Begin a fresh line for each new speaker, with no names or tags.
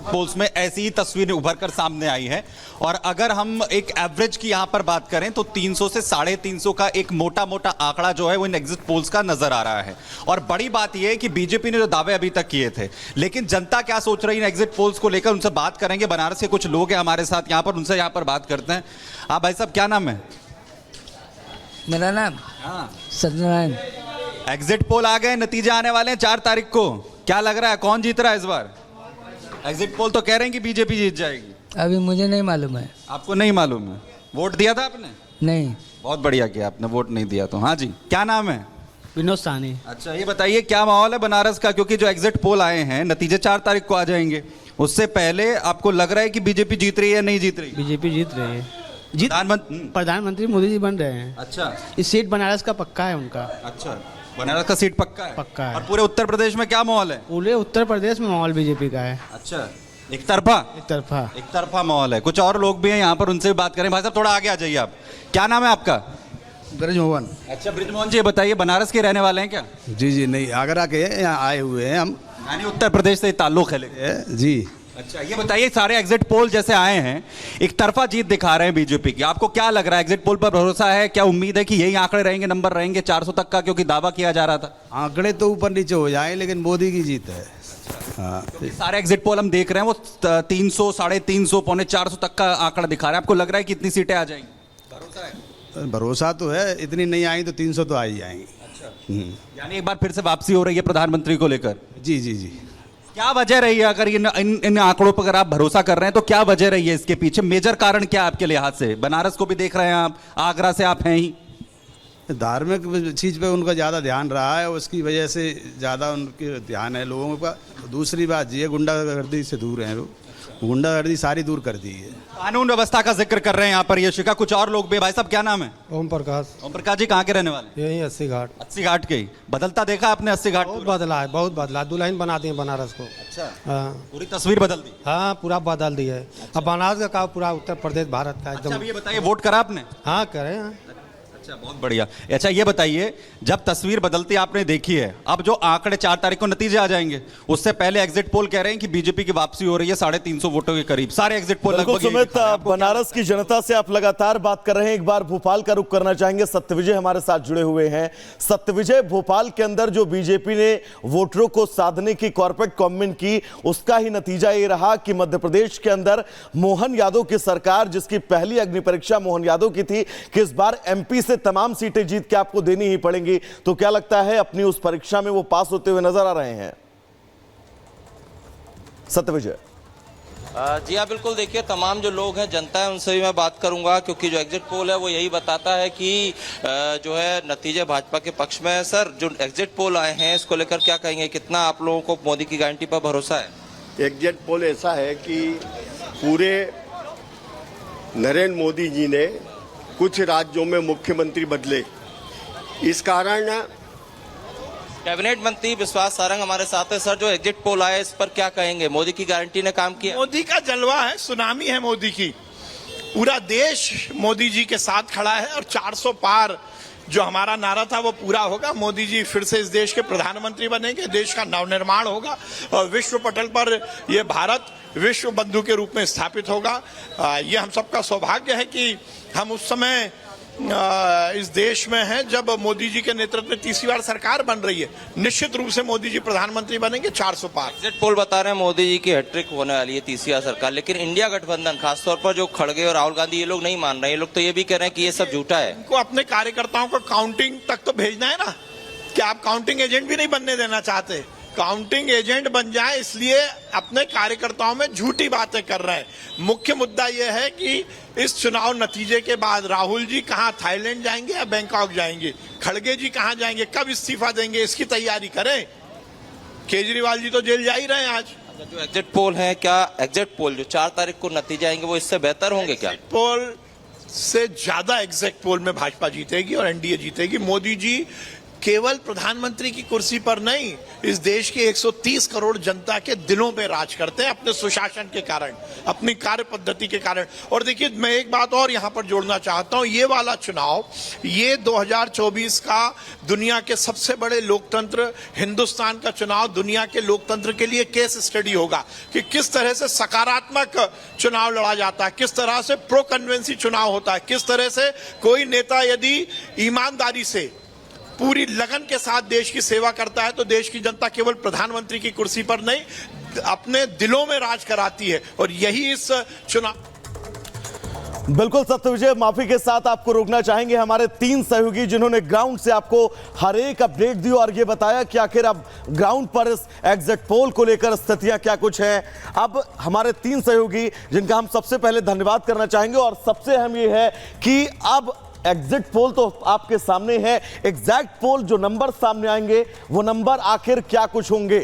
Poles में ऐसी ही तस्वीरें उभर कर सामने आई है। और अगर हम एक एवरेज की यहां पर बात करें तो 300 से 350 का एक मोटा मोटा आंकड़ा जो है वो इन एग्जिट पोल्स का नजर आ रहा है। और बड़ी बात यह है कि बीजेपी ने जो दावे अभी तक किए थे, लेकिन जनता क्या सोच रही है इन एग्जिट पोल्स को लेकर, उनसे बात करेंगे। बनारस के कुछ लोग हैं हमारे साथ यहां पर, उनसे यहां पर बात करते हैं। हाँ भाई साहब, क्या नाम है?
मेरा नाम सत्यनारायण।
एग्जिट पोल आ गए, नतीजे आने वाले हैं 4 तारीख को। क्या लग रहा है कौन जीत रहा है इस बार? एग्जिट पोल तो कह रहे हैं कि बीजेपी जीत जाएगी।
अभी मुझे नहीं मालूम है।
आपको नहीं मालूम है? वोट दिया था आपने?
नहीं।
बहुत बढ़िया किया आपने, वोट नहीं दिया तो। हाँ जी, क्या नाम है?
विनोद साहनी।
अच्छा, ये बताइए क्या माहौल है बनारस का, क्योंकि जो एग्जिट पोल आए हैं नतीजे 4 तारीख को आ जाएंगे, उससे पहले आपको लग रहा है कि बीजेपी जीत रही है या नहीं जीत रही?
बीजेपी जीत रही है। प्रधानमंत्री मोदी जी बन रहे हैं।
अच्छा,
इस सीट बनारस का पक्का है उनका।
अच्छा, बनारस का सीट पक्का है?
पक्का है।
और पूरे उत्तर प्रदेश में क्या माहौल है?
पूरे उत्तर प्रदेश में माहौल बीजेपी का है।
अच्छा, एक तरफा माहौल है। कुछ और लोग भी हैं यहाँ पर, उनसे भी बात करें। भाई साहब थोड़ा आगे आ जाइए आप। क्या नाम है आपका?
ब्रजमोहन।
अच्छा ब्रजमोहन जी, ये बताइए बनारस के रहने वाले हैं क्या?
जी जी, नहीं, आगरा के यहाँ आए हुए हैं हम।
यानी उत्तर प्रदेश से ताल्लुक है लेकिन।
जी।
अच्छा, ये बताइए सारे एग्जिट पोल जैसे आए हैं, एक तरफा जीत दिखा रहे हैं बीजेपी की, आपको क्या लग रहा है? एग्जिट पोल पर भरोसा है? क्या उम्मीद है कि यही आंकड़े रहेंगे, नंबर रहेंगे 400 तक का, क्योंकि दावा किया जा रहा था?
आंकड़े तो ऊपर नीचे हो जाए, लेकिन मोदी की जीत है। हाँ,
सारे एग्जिट पोल हम देख रहे हैं वो 300, 350, पौने 400 तक का आंकड़ा दिखा रहे हैं। आपको लग रहा है कि इतनी सीटें आ जाएंगी? भरोसा है?
भरोसा तो है, इतनी नहीं आई तो 300 तो आ ही जाएंगी।
अच्छा, यानी एक बार फिर से वापसी हो रही है प्रधानमंत्री को लेकर?
जी जी जी।
क्या वजह रही है, अगर इन आंकड़ों पर अगर आप भरोसा कर रहे हैं तो क्या वजह रही है इसके पीछे? मेजर कारण क्या है आपके लिहाज से? बनारस को भी देख रहे हैं आप, आगरा से आप हैं ही।
धार्मिक चीज़ पे उनका ज़्यादा ध्यान रहा है, उसकी वजह से ज़्यादा उनके ध्यान है लोगों का। दूसरी बात ये, गुंडागर्दी से दूर हैं वो, गुंडागर्दी सारी दूर कर दी है।
कानून व्यवस्था का जिक्र कर रहे हैं यहाँ पर ये शिका। कुछ और लोग भी। भाई साहब क्या नाम है?
ओम प्रकाश।
ओम प्रकाश जी कहाँ के रहने वाले?
यही 80 घाट।
80 घाट के ही। बदलता देखा आपने 80 घाट?
बहुत बदला है, बहुत बदला। दुल्हन बना दी है बनारस को।
अच्छा,
हाँ
पूरी तस्वीर बदल दी।
हाँ, पूरा बदल दी है। अब बनारस का काम पूरा उत्तर प्रदेश भारत का
अच्छा,
एकदम।
अब ये बताइए वोट करा आपने?
हाँ करे हैं।
अच्छा, बहुत बढ़िया। अच्छा, ये बताइए जब तस्वीर बदलती आपने देखी है, अब जो आंकड़े 4 तारीख को नतीजे आ जाएंगे, उससे पहले एग्जिट पोल कह रहे हैं कि बीजेपी की वापसी हो रही है 350 वोटों के करीब। सारे एग्जिट पोल लगभग यही
सुमित,
दिखा रहे हैं।
बनारस की जनता से आप लगातार बात कर रहे हैं, एक बार भोपाल का रुख करना चाहेंगे। सत्यविजय हमारे साथ जुड़े हुए हैं। सत्यविजय, भोपाल के अंदर जो बीजेपी ने वोटरों को साधने की कॉर्पोरेट कॉम्बिन की, उसका ही नतीजा ये रहा कि मध्य प्रदेश के अंदर मोहन यादव की सरकार, जिसकी पहली अग्नि परीक्षा मोहन यादव की थी कि इस बार एमपी से तमाम सीटें जीत के आपको देनी ही पड़ेंगी, तो क्या लगता है अपनी उस परीक्षा में वो पास होते हुए नजर आ रहे हैं? सत्यविजय।
जी हाँ, बिल्कुल। देखिए, तमाम जो लोग हैं, जनता है, उनसे भी मैं बात करूंगा, क्योंकि जो एग्जिट पोल है वो यही बताता है कि जो है नतीजे भाजपा के पक्ष में है। सर, जो एग्जिट पोल आए हैं इसको लेकर क्या कहेंगे? कितना आप लोगों को मोदी की गारंटी पर भरोसा है?
एग्जिट पोल ऐसा है कि पूरे नरेंद्र मोदी जी ने कुछ राज्यों में मुख्यमंत्री बदले, इस कारण
कैबिनेट मंत्री विश्वास सारंग हमारे साथ है। सर, जो एग्जिट पोल आए इस पर क्या कहेंगे? मोदी की गारंटी ने काम किया?
मोदी का जलवा है, सुनामी है मोदी की। पूरा देश मोदी जी के साथ खड़ा है और 400 पार जो हमारा नारा था वो पूरा होगा। मोदी जी फिर से इस देश के प्रधानमंत्री बनेंगे, देश का नवनिर्माण होगा और विश्व पटल पर यह भारत विश्व बंधु के रूप में स्थापित होगा। ये हम सबका सौभाग्य है कि हम उस समय इस देश में हैं जब मोदी जी के नेतृत्व में तीसरी बार सरकार बन रही है। निश्चित रूप से मोदी जी प्रधानमंत्री बनेंगे, 400 पार।
एग्जिट पोल बता रहे हैं मोदी जी की हैट्रिक होने वाली है, तीसरी बार सरकार, लेकिन इंडिया गठबंधन खासतौर पर जो खड़गे और राहुल गांधी, ये लोग नहीं मान रहे हैं। ये लोग तो ये भी कह रहे हैं कि ये सब झूठा है।
इनको अपने कार्यकर्ताओं को काउंटिंग तक तो भेजना है ना। क्या आप काउंटिंग एजेंट भी नहीं बनने देना चाहते? काउंटिंग एजेंट बन जाए, इसलिए अपने कार्यकर्ताओं में झूठी बातें कर रहे हैं। मुख्य मुद्दा यह है कि इस चुनाव नतीजे के बाद राहुल जी कहां, थाईलैंड जाएंगे या बैंकॉक जाएंगे? खड़गे जी कहां जाएंगे, कब इस्तीफा देंगे, इसकी तैयारी करें। केजरीवाल जी तो जेल जा ही रहे हैं आज।
जो एग्जिट पोल है, क्या एग्जिट पोल जो 4 तारीख को नतीजे आएंगे वो इससे बेहतर होंगे क्या?
एग्जिट पोल से ज्यादा एग्जिट पोल में भाजपा जीतेगी और एनडीए जीतेगी। मोदी जी केवल प्रधानमंत्री की कुर्सी पर नहीं, इस देश के 130 करोड़ जनता के दिलों पे राज करते हैं अपने सुशासन के कारण, अपनी कार्य पद्धति के कारण। और देखिए, मैं एक बात और यहां पर जोड़ना चाहता हूं, ये वाला चुनाव, ये 2024 का दुनिया के सबसे बड़े लोकतंत्र हिंदुस्तान का चुनाव दुनिया के लोकतंत्र के लिए केस स्टडी होगा कि किस तरह से सकारात्मक चुनाव लड़ा जाता है, किस तरह से प्रो कन्वेंसी चुनाव होता है, किस तरह से कोई नेता यदि ईमानदारी से पूरी लगन के साथ देश की सेवा करता है तो देश की जनता केवल प्रधानमंत्री की कुर्सी पर नहीं, अपने दिलों में राज कराती है। और यही इस चुनाव।
बिल्कुल सत्यविजय, माफी के साथ आपको रोकना चाहेंगे हमारे 3 सहयोगी जिन्होंने ग्राउंड से आपको हर एक अपडेट दी और ये बताया कि आखिर अब ग्राउंड पर इस एग्जिट पोल को लेकर स्थितियां क्या कुछ हैं। अब हमारे 3 सहयोगी जिनका हम सबसे पहले धन्यवाद करना चाहेंगे, और सबसे अहम ये है कि अब एग्जिट पोल तो आपके सामने है, एग्जैक्ट पोल जो नंबर सामने आएंगे वो नंबर आखिर क्या कुछ होंगे।